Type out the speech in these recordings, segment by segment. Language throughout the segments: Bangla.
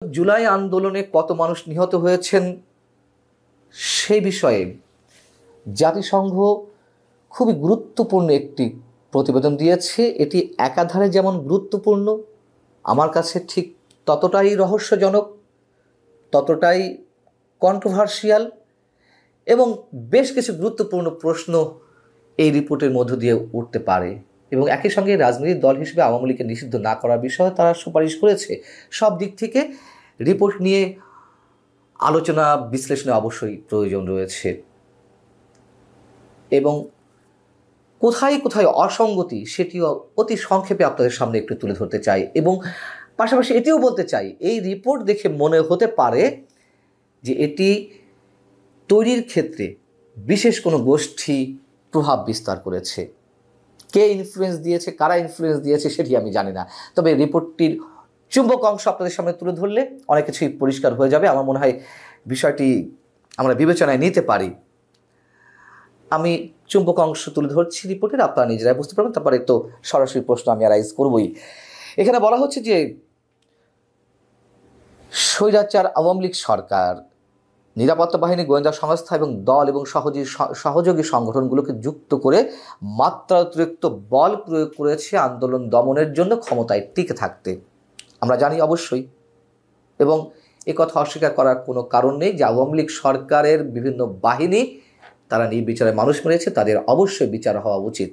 জুলাই আন্দোলনে কত মানুষ নিহত হয়েছেন সেই বিষয়ে জাতিসংঘ খুবই গুরুত্বপূর্ণ একটি প্রতিবেদন দিয়েছে। এটি একাধারে যেমন গুরুত্বপূর্ণ, আমার কাছে ঠিক ততটাই রহস্যজনক, ততটাই কন্ট্রোভার্সিয়াল এবং বেশ কিছু গুরুত্বপূর্ণ প্রশ্ন এই রিপোর্টের মধ্য দিয়ে উঠতে পারে। এবং একই সঙ্গে রাজনৈতিক দল হিসেবে আওয়ামী লীগকে নিষিদ্ধ না করার বিষয়ে তারা সুপারিশ করেছে। সব দিক থেকে রিপোর্ট নিয়ে আলোচনা বিশ্লেষণে অবশ্যই প্রয়োজন রয়েছে এবং কোথায় কোথায় অসঙ্গতি সেটিও অতি সংক্ষেপে আপনাদের সামনে একটু তুলে ধরতে চাই। এবং পাশাপাশি এটিও বলতে চাই, এই রিপোর্ট দেখে মনে হতে পারে যে এটি তৈরির ক্ষেত্রে বিশেষ কোনো গোষ্ঠী প্রভাব বিস্তার করেছে। কে ইনফ্লুয়েন্স দিয়েছে, কারা ইনফ্লুয়েন্স দিয়েছে সেটি আমি জানি না, তবে রিপোর্টটির চুম্বক অংশ আপনাদের সামনে তুলে ধরলে অনেক কিছুই পরিষ্কার হয়ে যাবে। আমার মনে হয় বিষয়টি আমরা বিবেচনায় নিতে পারি। আমি চুম্বক অংশ তুলে ধরছি রিপোর্টের, আপনারা নিজেরাই বুঝতে পারবেন। তারপরে তো সরাসরি প্রশ্ন আমি রাইজ করবই। এখানে বলা হচ্ছে যে স্বৈরাচার আওয়ামী লীগ সরকার নিরাপত্তা বাহিনী, গোয়েন্দা সংস্থা এবং দল এবং সহযোগী সংগঠনগুলোকে যুক্ত করে মাত্রাতিরিক্ত বল প্রয়োগ করেছে আন্দোলন দমনের জন্য ক্ষমতায় টিকে থাকতে। আমরা জানি অবশ্যই, এবং একথা অস্বীকার করার কোনো কারণ নেই যে আওয়ামী লীগ সরকারের বিভিন্ন বাহিনী তারা নির্বিচারে মানুষ মেরেছে, তাদের অবশ্যই বিচার হওয়া উচিত।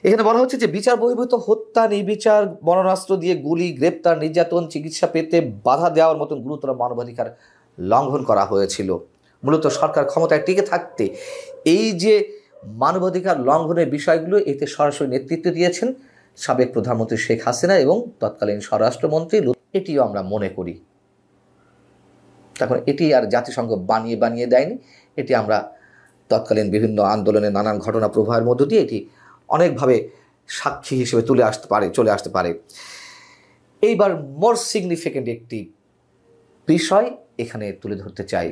এখানে বলা হচ্ছে যে বিচার বহির্ভূত হত্যা, নির্বিচার বর্ণাস্ত্র দিয়ে গুলি, গ্রেপ্তার, নির্যাতন, চিকিৎসা পেতে বাধা দেওয়ার মতন গুরুতর মানবাধিকার লঙ্ঘন করা হয়েছিল। মূলত সরকার ক্ষমতায় টিকে থাকতে এই যে মানবাধিকার লঙ্ঘনের বিষয়গুলো, এতে সরাসরি নেতৃত্ব দিয়েছেন সাবেক প্রধানমন্ত্রী শেখ হাসিনা এবং তৎকালীন স্বরাষ্ট্রমন্ত্রী। এটিও আমরা মনে করি। তখন এটি আর জাতিসংঘ বানিয়ে বানিয়ে দেয়নি, এটি আমরা তৎকালীন বিভিন্ন আন্দোলনে নানান ঘটনা প্রবাহের মধ্য দিয়ে এটি অনেকভাবে সাক্ষী হিসেবে চলে আসতে পারে। এইবার মোর সিগনিফিকেন্ট একটি বিষয় এখানে তুলে ধরতে চাই।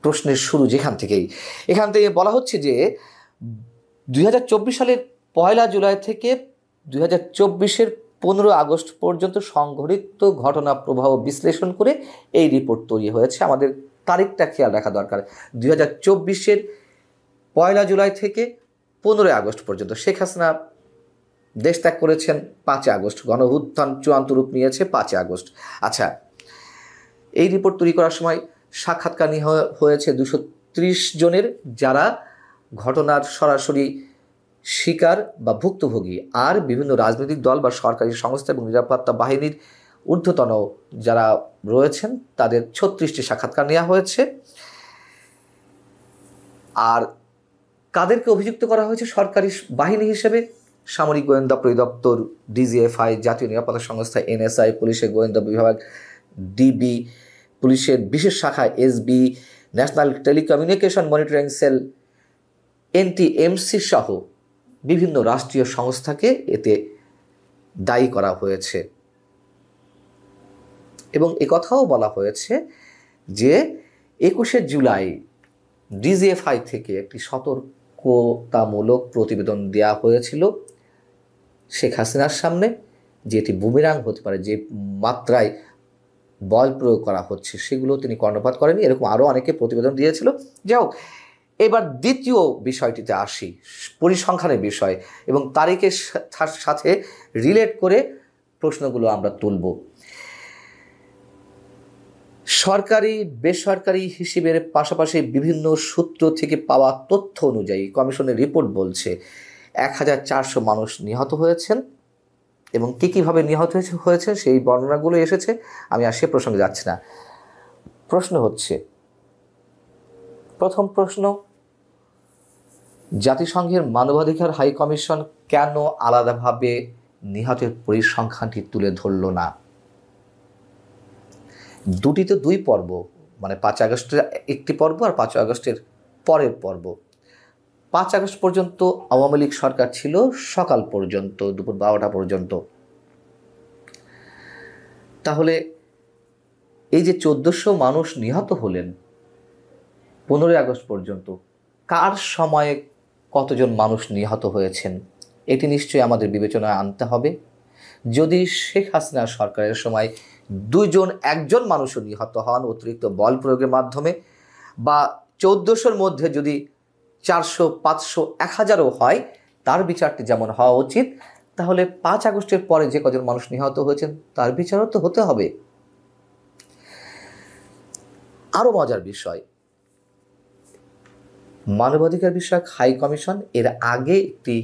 প্রশ্নের শুরু এখান থেকে বলা হচ্ছে যে 2024 সালের 1 জুলাই থেকে 2024-এর 15 আগস্ট পর্যন্ত সংঘটিত ঘটনা প্রবাহ বিশ্লেষণ করে এই রিপোর্ট তৈরি হয়েছে। আমাদের তারিখটা খেয়াল রাখা দরকার। 2024-এর 1 জুলাই থেকে 15 আগস্ট পর্যন্ত। শেখ হাসিনা দেশ ত্যাগ করেছেন 5 আগস্ট, গণঅভ্যুত্থান চূড়ান্ত রূপ নিয়েছে 5 আগস্ট। আচ্ছা, এই রিপোর্ট তৈরি করার সময় সাক্ষাৎকার হয়েছে 230 জনের, যারা ঘটনার সরাসরি শিকার বা ভুক্তভোগী, আর বিভিন্ন রাজনৈতিক দল বা সরকারি সংস্থা এবং নিরাপত্তা বাহিনীর ঊর্ধ্বতন যারা রয়েছেন তাদের 36টি সাক্ষাৎকার নেওয়া হয়েছে। আর কাদেরকে অভিযুক্ত করা হয়েছে সরকারি বাহিনী হিসেবে? সামরিক গোয়েন্দা পরিদপ্তর, ডিজিএফআই, জাতীয় নিরাপত্তা সংস্থা এনএসআই, পুলিশের গোয়েন্দা বিভাগ ডিবি, পুলিশের বিশেষ শাখা SB, national telecommunication monitoring cell NTMC সহ বিভিন্ন রাষ্ট্রীয় সংস্থাকে এতে দায়ী করা হয়েছে। এবং একথাও বলা হয়েছে যে 21 জুলাই ডিজিএফআই থেকে একটি সতর্কতামূলক প্রতিবেদন দেওয়া হয়েছিল শেখ হাসিনার সামনে, যে এটি বুমেরাং হতে পারে, যে মাত্রায় বল প্রয়োগ করা হচ্ছে সেগুলো তিনি কর্ণপাত করেনি। এরকম আরও অনেকে প্রতিবেদন দিয়েছিল। যাই হোক, এবার দ্বিতীয় বিষয়টিতে আসি, পরিসংখ্যানের বিষয়, এবং তারিখের সাথে রিলেট করে প্রশ্নগুলো আমরা তুলব। সরকারি বেসরকারি হিসেবের পাশাপাশি বিভিন্ন সূত্র থেকে পাওয়া তথ্য অনুযায়ী কমিশনের রিপোর্ট বলছে 1400 মানুষ নিহত হয়েছেন। এবং কীভাবে নিহত হয়েছে সেই বর্ণনাগুলো এসেছে, আমি আর সে প্রসঙ্গে যাচ্ছি না। প্রশ্ন হচ্ছে, প্রথম প্রশ্ন, জাতিসংঘের মানবাধিকার হাই কমিশন কেন আলাদাভাবে নিহতের পরিসংখ্যানটি তুলে ধরল না? দুটিতে 2 পর্ব, মানে 5 আগস্টের একটি পর্ব আর 5 আগস্টের পরের পর্ব। 5 আগস্ট পর্যন্ত আওয়ামী লীগ সরকার ছিল, সকাল পর্যন্ত, দুপুর 12টা পর্যন্ত। তাহলে এই যে 1400 মানুষ নিহত হলেন 15 আগস্ট পর্যন্ত, কার সময়ে কতজন মানুষ নিহত হয়েছেন এটি নিশ্চয়ই আমাদের বিবেচনায় আনতে হবে। যদি শেখ হাসিনা সরকারের সময় একজন মানুষও নিহত হন অতিরিক্ত বল প্রয়োগের মাধ্যমে, বা 1400-র মধ্যে যদি 400, 500, 1000ও হয়, তার বিচারটি যেমন হওয়া উচিত, তাহলে 5 আগস্টের পরে যে কজন মানুষ নিহত হয়েছেন তার বিচারও তো হতে হবে। আরো মজার বিষয়, মানবাধিকার বিষয়ক হাই কমিশন এর আগে একটি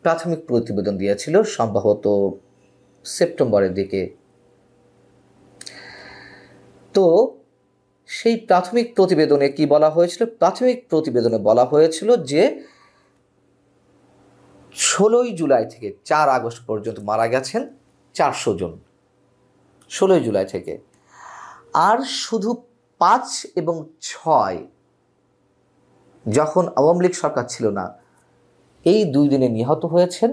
প্রাথমিক প্রতিবেদন দিয়েছিল, সম্ভবত সেপ্টেম্বরের দিকে। তো সেই প্রাথমিক প্রতিবেদনে কি বলা হয়েছিল? প্রাথমিক প্রতিবেদনে বলা হয়েছিল যে 16ই জুলাই থেকে 4 আগস্ট পর্যন্ত মারা গেছেন 400 জন, 16ই জুলাই থেকে। আর শুধু 5 এবং 6 যখন আওয়ামী লীগ সরকার ছিল না, এই 2 দিনে নিহত হয়েছেন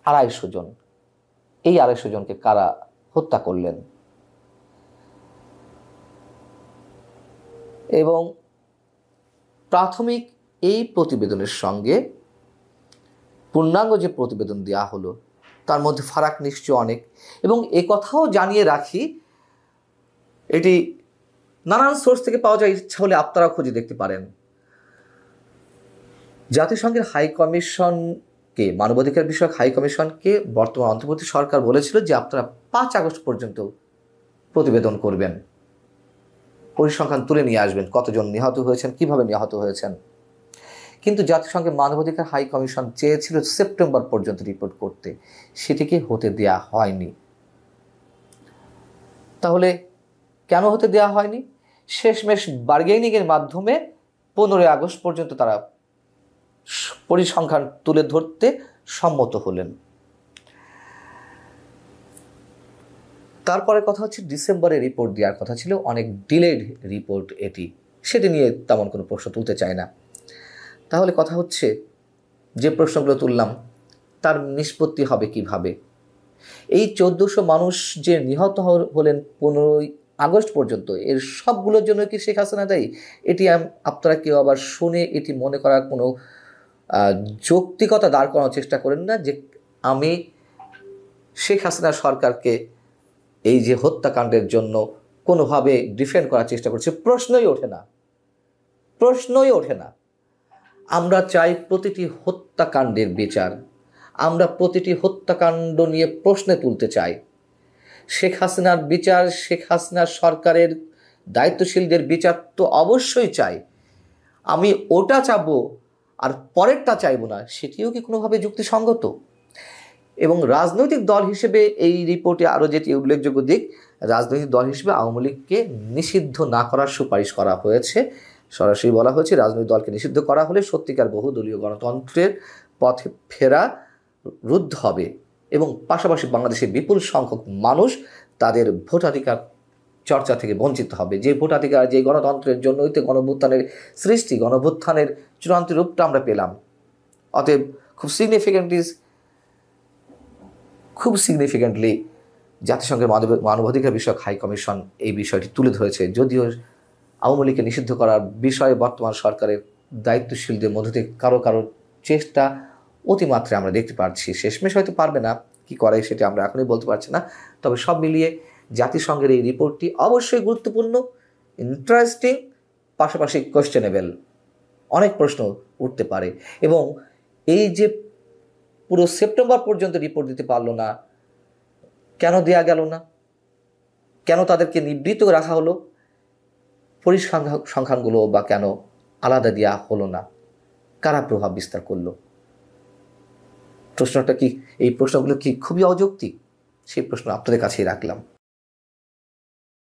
250 জন। এই 250 জনকে কারা হত্যা করলেন? এবং প্রাথমিক এই প্রতিবেদনের সঙ্গে পূর্ণাঙ্গ যে প্রতিবেদন দেওয়া হলো তার মধ্যে ফারাক নিশ্চয় অনেক। এবং এ কথাও জানিয়ে রাখি, এটি নানান সোর্স থেকে পাওয়া যায়, ইচ্ছা হলে আপনারা খুঁজে দেখতে পারেন। জাতিসংঘের হাই কমিশনকে, মানবাধিকার বিষয়ক হাই কমিশনকে বর্তমান অন্তর্বর্তী সরকার বলেছিল যে আপনারা 5 আগস্ট পর্যন্ত প্রতিবেদন করবেন, পরিসংখ্যান তুলে নিয়ে আসবেন, কতজন নিহত হয়েছেন, কিভাবে নিহত হয়েছেন। কিন্তু জাতিসংঘের মানবাধিকার হাই কমিশন চেয়েছিল সেপ্টেম্বর পর্যন্ত রিপোর্ট করতে, সেটিকে হতে দেয়া হয়নি। তাহলে কেন হতে দেয়া হয়নি? শেষমেশ বার্গেনিংয়ের মাধ্যমে 15 আগস্ট পর্যন্ত তারা পরিসংখ্যান তুলে ধরতে সম্মত হলেন। তারপরে কথা হচ্ছে, ডিসেম্বরে রিপোর্ট দেওয়ার কথা ছিল, অনেক ডিলেড রিপোর্ট এটি, সেটি নিয়ে তেমন কোনো প্রশ্ন তুলতে চায় না। তাহলে কথা হচ্ছে, যে প্রশ্নগুলো তুললাম তার নিষ্পত্তি হবে কিভাবে? এই 1400 মানুষ যে নিহত হলেন 15 আগস্ট পর্যন্ত, এর সবগুলোর জন্য কি শেখ হাসিনা দায়ী? এটি আপনারা কেউ আবার শুনে এটি মনে করার কোনো যৌক্তিকতা দাঁড় করানোর চেষ্টা করেন না যে আমি শেখ হাসিনা সরকারকে এই যে হত্যাকাণ্ডের জন্য কোনোভাবে ডিফেন্ড করার চেষ্টা করছে। প্রশ্নই ওঠে না, প্রশ্নই ওঠে না। আমরা চাই প্রতিটি হত্যাকাণ্ডের বিচার, আমরা প্রতিটি হত্যাকাণ্ড নিয়ে প্রশ্নে তুলতে চাই। শেখ হাসিনার বিচার, শেখ হাসিনার সরকারের দায়িত্বশীলদের বিচার তো অবশ্যই চাই। আমি ওটা চাবো আর পরেরটা চাইবো না, সেটিও কি কোনোভাবে যুক্তিসঙ্গত? এবং রাজনৈতিক দল হিসেবে এই রিপোর্টে আরও যেটি উল্লেখযোগ্য দিক, রাজনৈতিক দল হিসেবে আওয়ামী লীগকে নিষিদ্ধ না করার সুপারিশ করা হয়েছে। সরাসরি বলা হয়েছে, রাজনৈতিক দলকে নিষিদ্ধ করা হলে সত্যিকার বহুদলীয় গণতন্ত্রের পথে ফেরা রুদ্ধ হবে এবং পাশাপাশি বাংলাদেশের বিপুল সংখ্যক মানুষ তাদের ভোটাধিকার চর্চা থেকে বঞ্চিত হবে। যে ভোটাধিকার, যে গণতন্ত্রের জন্যই তো গণভ্যুত্থানের সৃষ্টি, গণভ্যুত্থানের চূড়ান্ত রূপটা আমরা পেলাম। অতএব খুব সিগনিফিক্যান্টলি জাতিসংঘের মানবাধিকার বিষয়ক হাই কমিশন এই বিষয়টি তুলে ধরেছে। যদিও আওয়ামী লীগকে নিষিদ্ধ করার বিষয়ে বর্তমান সরকারের দায়িত্বশীলদের মধ্যে থেকে কারো চেষ্টা অতিমাত্রায় আমরা দেখতে পাচ্ছি। শেষমেশ হয়তো পারবে না, কি করে সেটা আমরা এখনই বলতে পারছি না। তবে সব মিলিয়ে জাতিসংঘের এই রিপোর্টটি অবশ্যই গুরুত্বপূর্ণ, ইন্টারেস্টিং, পাশাপাশি কোয়েশ্চেনেবল। অনেক প্রশ্ন উঠতে পারে। এবং এই যে পুরো সেপ্টেম্বর পর্যন্ত রিপোর্ট দিতে পারলো না, কেন দেয়া গেল না? কেন তাদেরকে নিবৃত্ত রাখা হলো? পরিসংখ্যানগুলো বা কেন আলাদা দেওয়া হলো না? কারা প্রভাব বিস্তার করলো? এই প্রশ্নগুলো কি খুবই অযৌক্তিক? সেই প্রশ্ন আপনাদের কাছেই রাখলাম।